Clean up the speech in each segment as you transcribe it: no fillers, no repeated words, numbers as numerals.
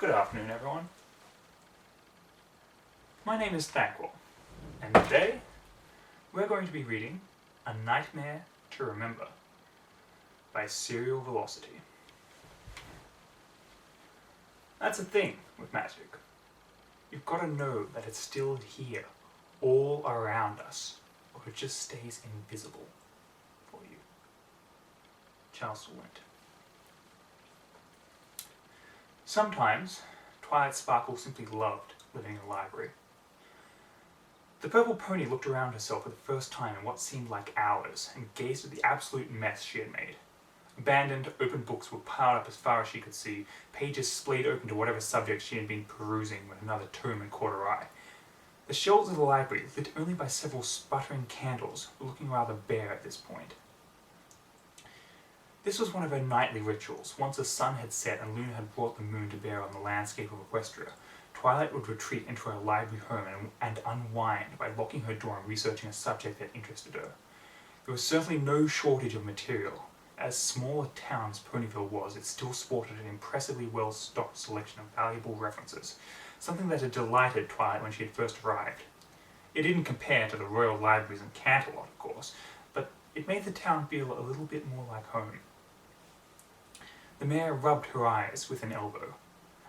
Good afternoon, everyone. My name is Thankwell, and today we're going to be reading A Nightmare to Remember by Serial Velocity. That's the thing with magic. You've got to know that it's still here, all around us, or it just stays invisible for you. Charles Went. Sometimes, Twilight Sparkle simply loved living in a library. The purple pony looked around herself for the first time in what seemed like hours and gazed at the absolute mess she had made. Abandoned, open books were piled up as far as she could see, pages splayed open to whatever subject she had been perusing when another tome had caught her eye. The shelves of the library, lit only by several sputtering candles, were looking rather bare at this point. This was one of her nightly rituals. Once the sun had set and Luna had brought the moon to bear on the landscape of Equestria, Twilight would retreat into her library home and unwind by locking her door and researching a subject that interested her. There was certainly no shortage of material. As small a town as Ponyville was, it still sported an impressively well-stocked selection of valuable references, something that had delighted Twilight when she had first arrived. It didn't compare to the royal libraries in Canterlot, of course, but it made the town feel a little bit more like home. The mare rubbed her eyes with an elbow.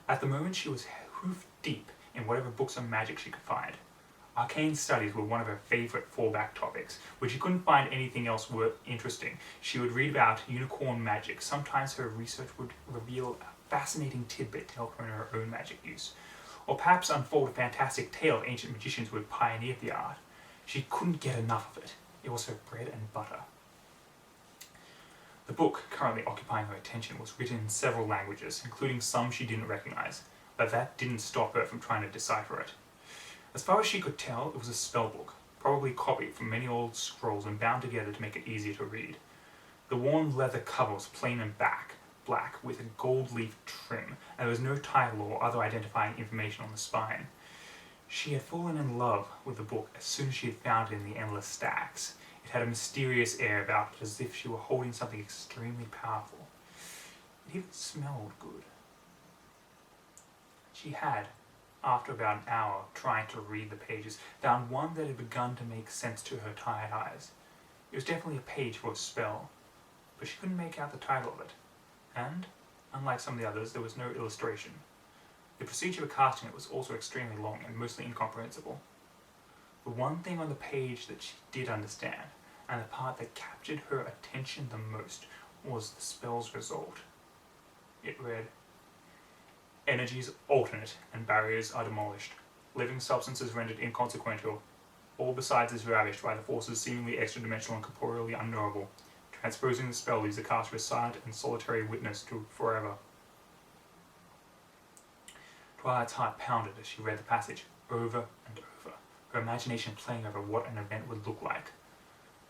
At the moment she was hoof-deep in whatever books on magic she could find. Arcane studies were one of her favourite fallback topics. When she couldn't find anything else worth interesting, she would read about unicorn magic. Sometimes her research would reveal a fascinating tidbit to help her in her own magic use, or perhaps unfold a fantastic tale of ancient magicians who had pioneered the art. She couldn't get enough of it. It was her bread and butter. The book currently occupying her attention was written in several languages, including some she didn't recognize, but that didn't stop her from trying to decipher it. As far as she could tell, it was a spell book, probably copied from many old scrolls and bound together to make it easier to read. The worn leather cover was plain and black, with a gold leaf trim, and there was no title or other identifying information on the spine. She had fallen in love with the book as soon as she had found it in the endless stacks. It had a mysterious air about it, as if she were holding something extremely powerful. It even smelled good. She had, after about an hour trying to read the pages, found one that had begun to make sense to her tired eyes. It was definitely a page for a spell, but she couldn't make out the title of it, and, unlike some of the others, there was no illustration. The procedure for casting it was also extremely long and mostly incomprehensible. The one thing on the page that she did understand, and the part that captured her attention the most, was the spell's result. It read, "Energies alternate and barriers are demolished. Living substances rendered inconsequential. All besides is ravished by the forces seemingly extra-dimensional and corporeally unknowable. Transposing the spell leaves the caster a silent and solitary witness to forever." Twilight's heart pounded as she read the passage over and over, her imagination playing over what an event would look like.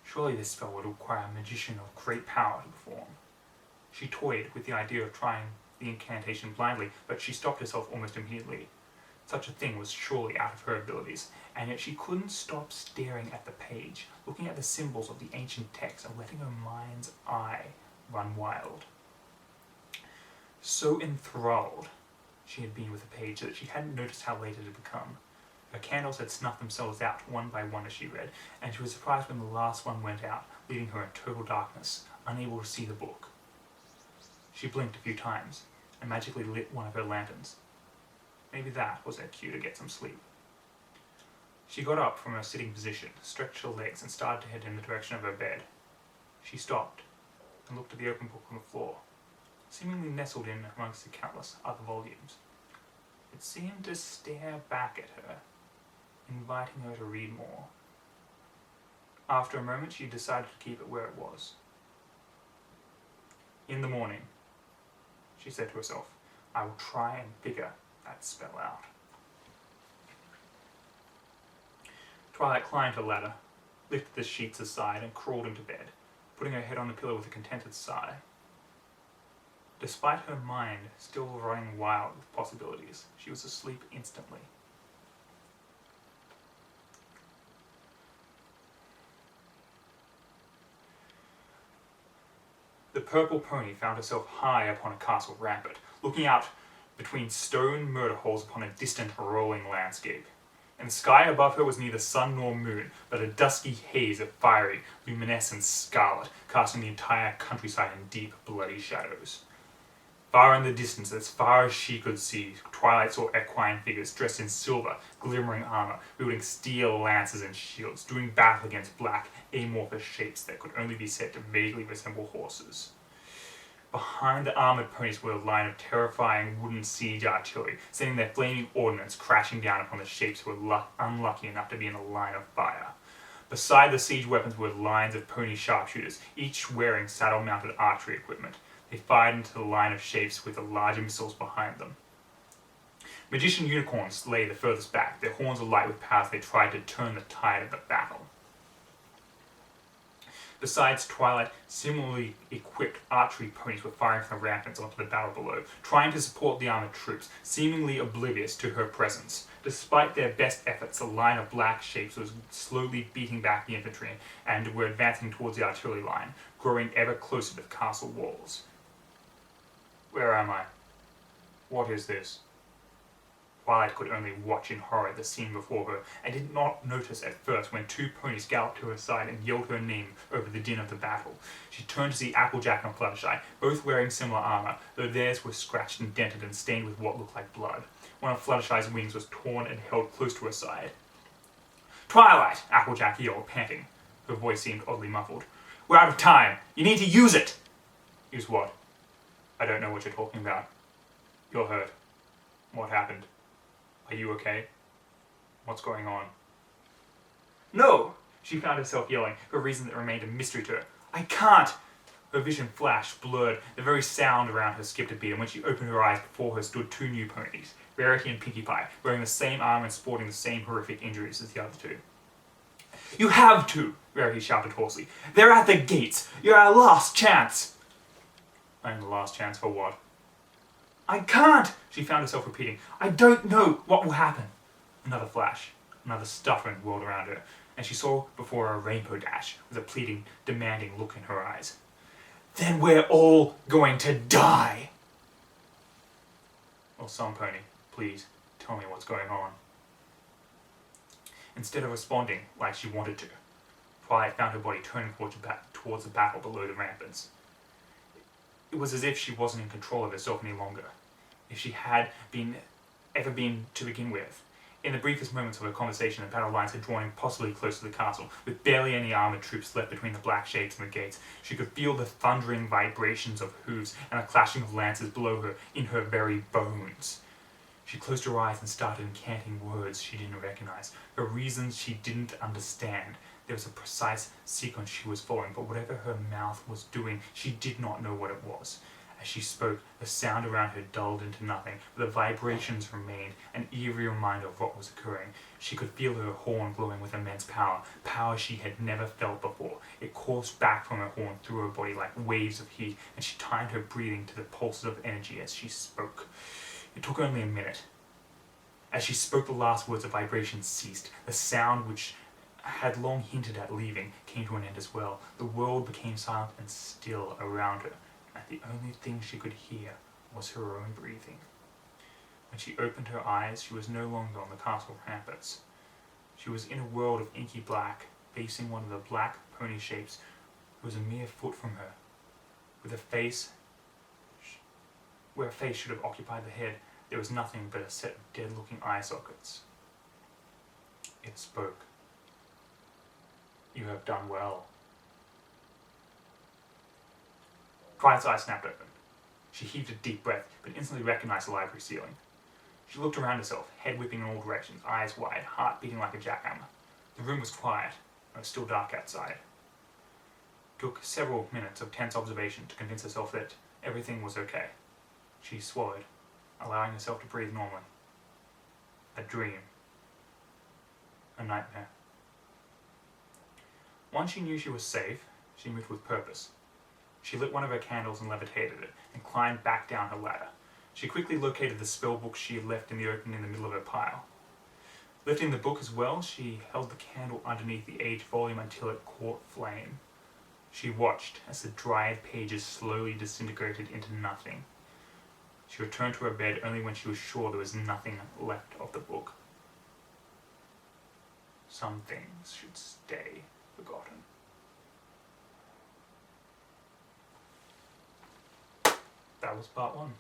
Surely this spell would require a magician of great power to perform. She toyed with the idea of trying the incantation blindly, but she stopped herself almost immediately. Such a thing was surely out of her abilities, and yet she couldn't stop staring at the page, looking at the symbols of the ancient text and letting her mind's eye run wild. So enthralled she had been with the page that she hadn't noticed how late it had become. Her candles had snuffed themselves out one by one as she read, and she was surprised when the last one went out, leaving her in total darkness, unable to see the book. She blinked a few times, and magically lit one of her lanterns. Maybe that was her cue to get some sleep. She got up from her sitting position, stretched her legs, and started to head in the direction of her bed. She stopped, and looked at the open book on the floor, seemingly nestled in amongst the countless other volumes. It seemed to stare back at her, inviting her to read more. After a moment, she decided to keep it where it was. "In the morning," she said to herself, "I will try and figure that spell out." Twilight climbed her ladder, lifted the sheets aside, and crawled into bed, putting her head on the pillow with a contented sigh. Despite her mind still running wild with possibilities, she was asleep instantly. The purple pony found herself high upon a castle rampart, looking out between stone murder holes upon a distant rolling landscape. In the sky above her was neither sun nor moon, but a dusky haze of fiery, luminescent scarlet, casting the entire countryside in deep, bloody shadows. Far in the distance, as far as she could see, Twilight saw equine figures dressed in silver, glimmering armor, wielding steel lances and shields, doing battle against black, amorphous shapes that could only be said to vaguely resemble horses. Behind the armoured ponies were a line of terrifying wooden siege artillery, sending their flaming ordnance crashing down upon the shapes who were unlucky enough to be in a line of fire. Beside the siege weapons were lines of pony sharpshooters, each wearing saddle-mounted archery equipment. They fired into the line of shapes with the larger missiles behind them. Magician unicorns lay the furthest back, their horns alight with power as they tried to turn the tide of the battle. Besides Twilight, similarly equipped archery ponies were firing from the ramparts onto the battle below, trying to support the armoured troops, seemingly oblivious to her presence. Despite their best efforts, a line of black shapes was slowly beating back the infantry and were advancing towards the artillery line, growing ever closer to the castle walls. Where am I? What is this? Twilight could only watch in horror the scene before her, and did not notice at first when two ponies galloped to her side and yelled her name over the din of the battle. She turned to see Applejack and Fluttershy, both wearing similar armour, though theirs was scratched and dented and stained with what looked like blood. One of Fluttershy's wings was torn and held close to her side. "Twilight!" Applejack yelled, panting. Her voice seemed oddly muffled. "We're out of time! You need to use it!" "Use what?" "I don't know what you're talking about." "You're hurt. What happened? Are you okay? What's going on?" "No!" She found herself yelling, for a reason that remained a mystery to her. "I can't!" Her vision flashed, blurred, the very sound around her skipped a beat, and when she opened her eyes, before her stood two new ponies, Rarity and Pinkie Pie, wearing the same armour and sporting the same horrific injuries as the other two. "You have to!" Rarity shouted hoarsely. "They're at the gates! You're our last chance!" "I'm the last chance for what?" "I can't!" she found herself repeating. "I don't know what will happen." Another flash, another stuttering whirled around her, and she saw before her a Rainbow Dash, with a pleading, demanding look in her eyes. "Then we're all going to die!" "Well, some pony, please, tell me what's going on." Instead of responding like she wanted to, Twilight found her body turning towards the battle below the ramparts. It was as if she wasn't in control of herself any longer, if she had ever been to begin with. In the briefest moments of her conversation, the battle lines had drawn possibly close to the castle, with barely any armoured troops left between the black shapes and the gates. She could feel the thundering vibrations of hooves and the clashing of lances below her in her very bones. She closed her eyes and started incanting words she didn't recognize, for reasons she didn't understand. There was a precise sequence she was following, but whatever her mouth was doing, she did not know what it was. As she spoke, the sound around her dulled into nothing, but the vibrations remained, an eerie reminder of what was occurring. She could feel her horn glowing with immense power, power she had never felt before. It coursed back from her horn through her body like waves of heat, and she timed her breathing to the pulses of energy as she spoke. It took only a minute. As she spoke the last words, the vibration ceased. The sound which had long hinted at leaving came to an end as well. The world became silent and still around her, and the only thing she could hear was her own breathing. When she opened her eyes, she was no longer on the castle ramparts. She was in a world of inky black, facing one of the black pony shapes who was a mere foot from her, with a face where a face should have occupied the head. There was nothing but a set of dead-looking eye sockets. It spoke. "You have done well." Twilight's eyes snapped open. She heaved a deep breath, but instantly recognized the library ceiling. She looked around herself, head whipping in all directions, eyes wide, heart beating like a jackhammer. The room was quiet, and it was still dark outside. It took several minutes of tense observation to convince herself that everything was okay. She swallowed, allowing herself to breathe normally. A dream. A nightmare. Once she knew she was safe, she moved with purpose. She lit one of her candles and levitated it, and climbed back down her ladder. She quickly located the spell book she had left in the opening in the middle of her pile. Lifting the book as well, she held the candle underneath the aged volume until it caught flame. She watched as the dried pages slowly disintegrated into nothing. She returned to her bed only when she was sure there was nothing left of the book. Some things should stay forgotten. That was part 1.